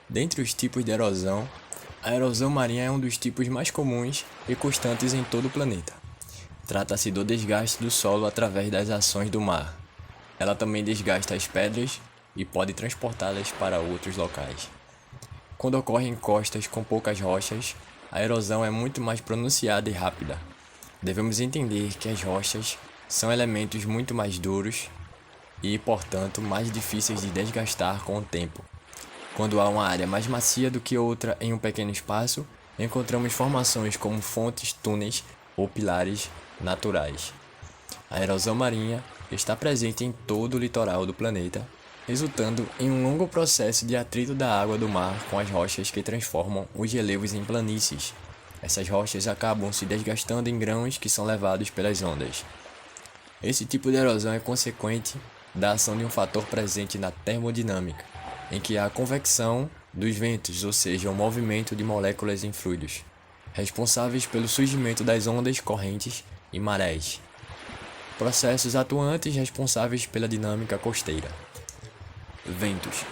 Dentre os tipos de erosão, a erosão marinha é um dos tipos mais comuns e constantes em todo o planeta. Trata-se do desgaste do solo através das ações do mar. Ela também desgasta as pedras e pode transportá-las para outros locais. Quando ocorre em costas com poucas rochas, a erosão é muito mais pronunciada e rápida. Devemos entender que as rochas são elementos muito mais duros e, portanto, mais difíceis de desgastar com o tempo. Quando há uma área mais macia do que outra em um pequeno espaço, encontramos formações como fontes, túneis ou pilares naturais. A erosão marinha está presente em todo o litoral do planeta, resultando em um longo processo de atrito da água do mar com as rochas que transformam os relevos em planícies. Essas rochas acabam se desgastando em grãos que são levados pelas ondas. Esse tipo de erosão é consequente da ação de um fator presente na termodinâmica, em que há a convecção dos ventos, ou seja, o movimento de moléculas em fluidos, responsáveis pelo surgimento das ondas, correntes e marés. Processos atuantes responsáveis pela dinâmica costeira. Ventos.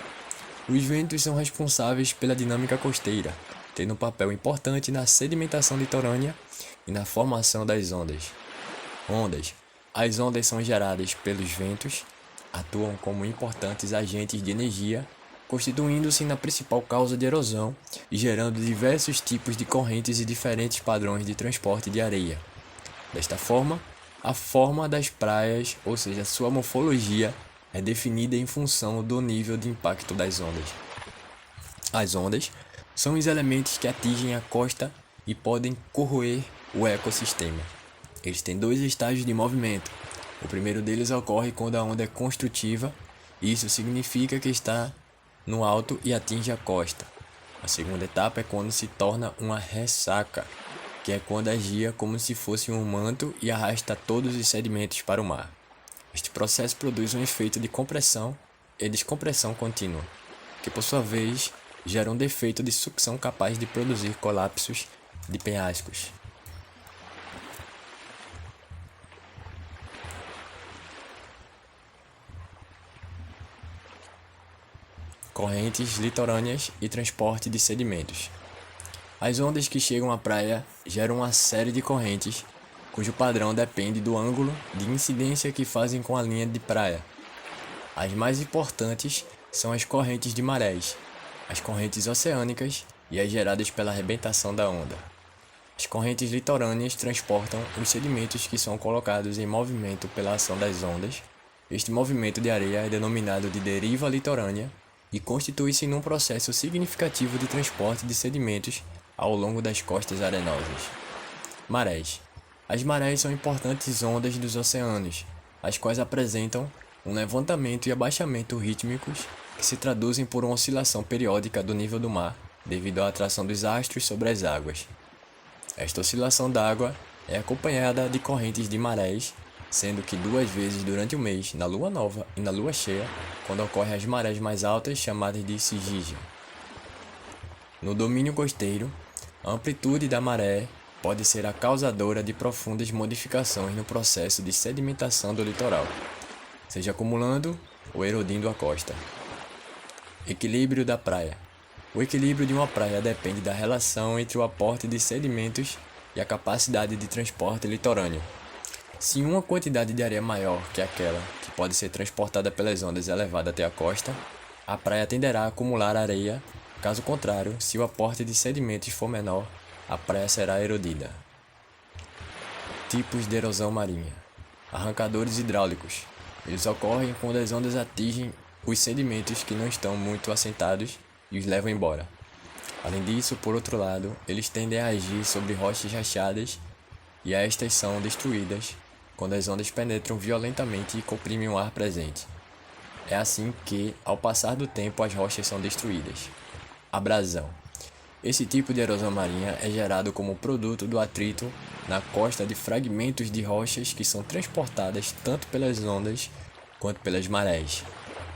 Os ventos são responsáveis pela dinâmica costeira, tendo um papel importante na sedimentação litorânea e na formação das ondas. Ondas. As ondas são geradas pelos ventos, atuam como importantes agentes de energia, constituindo-se na principal causa de erosão e gerando diversos tipos de correntes e diferentes padrões de transporte de areia. Desta forma, a forma das praias, ou seja, sua morfologia, é definida em função do nível de impacto das ondas. As ondas são os elementos que atingem a costa e podem corroer o ecossistema. Eles têm dois estágios de movimento. O primeiro deles ocorre quando a onda é construtiva, e isso significa que está no alto e atinge a costa. A segunda etapa é quando se torna uma ressaca, que é quando agia como se fosse um manto e arrasta todos os sedimentos para o mar. Este processo produz um efeito de compressão e descompressão contínua, que por sua vez gera um defeito de sucção capaz de produzir colapsos de penhascos. Correntes litorâneas e transporte de sedimentos. As ondas que chegam à praia geram uma série de correntes, cujo padrão depende do ângulo de incidência que fazem com a linha de praia. As mais importantes são as correntes de marés, as correntes oceânicas e as geradas pela arrebentação da onda. As correntes litorâneas transportam os sedimentos que são colocados em movimento pela ação das ondas. Este movimento de areia é denominado de deriva litorânea e constitui-se num processo significativo de transporte de sedimentos ao longo das costas arenosas. Marés. As marés são importantes ondas dos oceanos, as quais apresentam um levantamento e abaixamento rítmicos que se traduzem por uma oscilação periódica do nível do mar devido à atração dos astros sobre as águas. Esta oscilação d'água é acompanhada de correntes de marés, sendo que 2 vezes durante o mês, na lua nova e na lua cheia, quando ocorrem as marés mais altas, chamadas de sigígia. No domínio costeiro, a amplitude da maré pode ser a causadora de profundas modificações no processo de sedimentação do litoral, seja acumulando ou erodindo a costa. Equilíbrio da praia. O equilíbrio de uma praia depende da relação entre o aporte de sedimentos e a capacidade de transporte litorâneo. Se uma quantidade de areia maior que aquela que pode ser transportada pelas ondas é levada até a costa, a praia tenderá a acumular areia. Caso contrário, se o aporte de sedimentos for menor, a praia será erodida. Tipos de erosão marinha. Arrancadores hidráulicos. Eles ocorrem quando as ondas atingem os sedimentos que não estão muito assentados e os levam embora. Além disso, por outro lado, eles tendem a agir sobre rochas rachadas e estas são destruídas quando as ondas penetram violentamente e comprimem o ar presente. É assim que, ao passar do tempo, as rochas são destruídas. Abrasão. Esse tipo de erosão marinha é gerado como produto do atrito na costa de fragmentos de rochas que são transportadas tanto pelas ondas quanto pelas marés.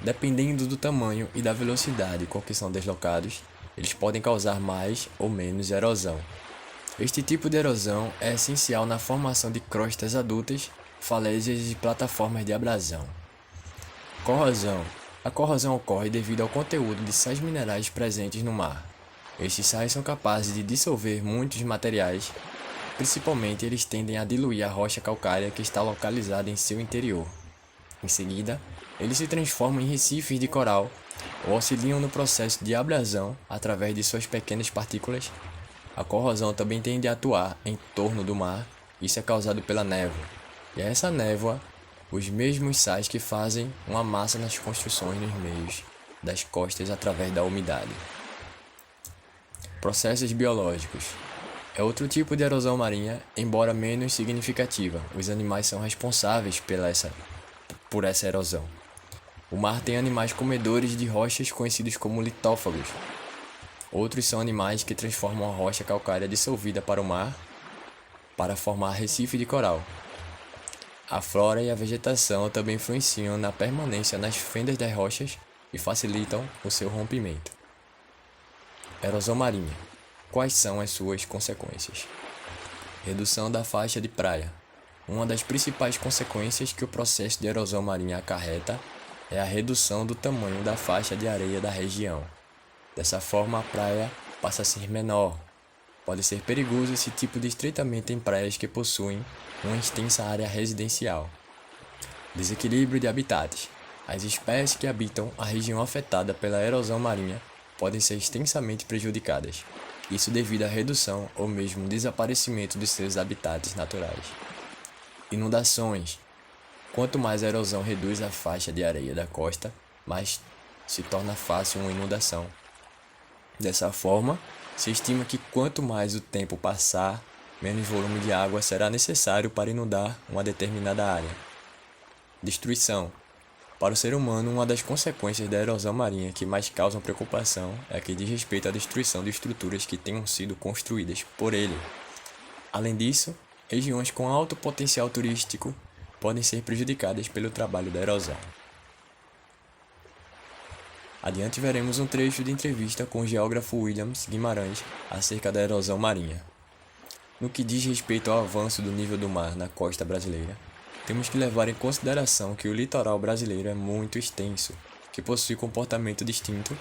Dependendo do tamanho e da velocidade com que são deslocados, eles podem causar mais ou menos erosão. Este tipo de erosão é essencial na formação de crostas adultas, falésias e plataformas de abrasão. Corrosão. A corrosão ocorre devido ao conteúdo de sais minerais presentes no mar. Estes sais são capazes de dissolver muitos materiais, principalmente eles tendem a diluir a rocha calcária que está localizada em seu interior. Em seguida, eles se transformam em recifes de coral ou auxiliam no processo de abrasão através de suas pequenas partículas. A corrosão também tende a atuar em torno do mar, isso é causado pela névoa. E é essa névoa, os mesmos sais que fazem uma massa nas construções nos meios das costas através da umidade. Processos biológicos. É outro tipo de erosão marinha, embora menos significativa. Os animais são responsáveis por essa erosão. O mar tem animais comedores de rochas conhecidos como litófagos. Outros são animais que transformam a rocha calcária dissolvida para o mar para formar recife de coral. A flora e a vegetação também influenciam na permanência nas fendas das rochas e facilitam o seu rompimento. Erosão marinha. Quais são as suas consequências? Redução da faixa de praia. Uma das principais consequências que o processo de erosão marinha acarreta é a redução do tamanho da faixa de areia da região. Dessa forma, a praia passa a ser menor. Pode ser perigoso esse tipo de estreitamento em praias que possuem uma extensa área residencial. Desequilíbrio de habitats. As espécies que habitam a região afetada pela erosão marinha podem ser extensamente prejudicadas. Isso devido à redução ou mesmo desaparecimento de seus habitats naturais. Inundações. Quanto mais a erosão reduz a faixa de areia da costa, mais se torna fácil uma inundação. Dessa forma, se estima que quanto mais o tempo passar, menos volume de água será necessário para inundar uma determinada área. Destruição. Para o ser humano, uma das consequências da erosão marinha que mais causam preocupação é a que diz respeito à destruição de estruturas que tenham sido construídas por ele. Além disso, regiões com alto potencial turístico podem ser prejudicadas pelo trabalho da erosão. Adiante veremos um trecho de entrevista com o geógrafo Williams Guimarães acerca da erosão marinha. No que diz respeito ao avanço do nível do mar na costa brasileira, temos que levar em consideração que o litoral brasileiro é muito extenso, que possui comportamento distinto,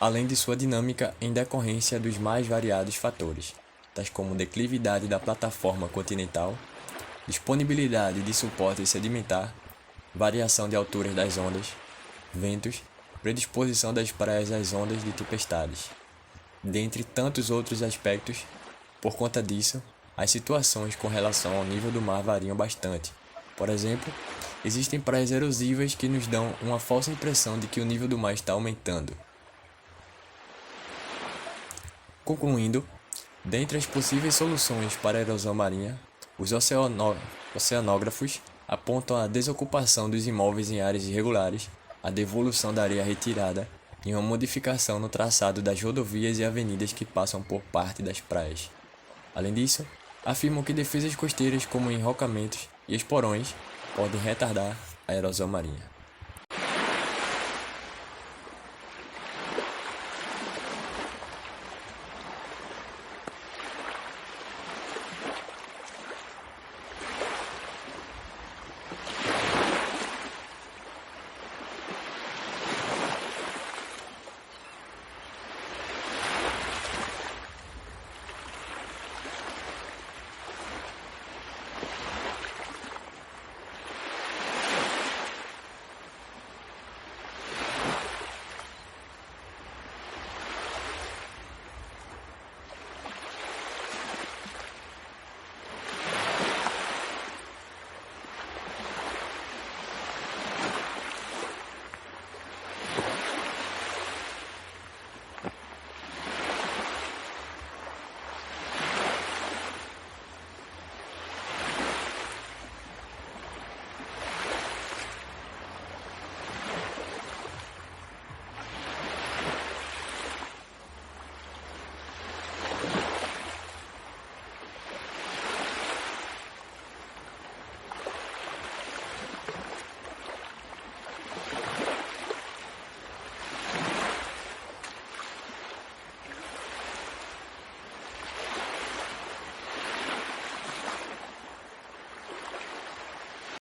além de sua dinâmica em decorrência dos mais variados fatores, tais como declividade da plataforma continental, disponibilidade de suporte sedimentar, variação de alturas das ondas, ventos, predisposição das praias às ondas de tempestades, dentre tantos outros aspectos. Por conta disso, as situações com relação ao nível do mar variam bastante. Por exemplo, existem praias erosivas que nos dão uma falsa impressão de que o nível do mar está aumentando. Concluindo, dentre as possíveis soluções para a erosão marinha, os oceanógrafos apontam a desocupação dos imóveis em áreas irregulares, a devolução da areia retirada e uma modificação no traçado das rodovias e avenidas que passam por parte das praias. Além disso, afirmam que defesas costeiras como enrocamentos e esporões podem retardar a erosão marinha.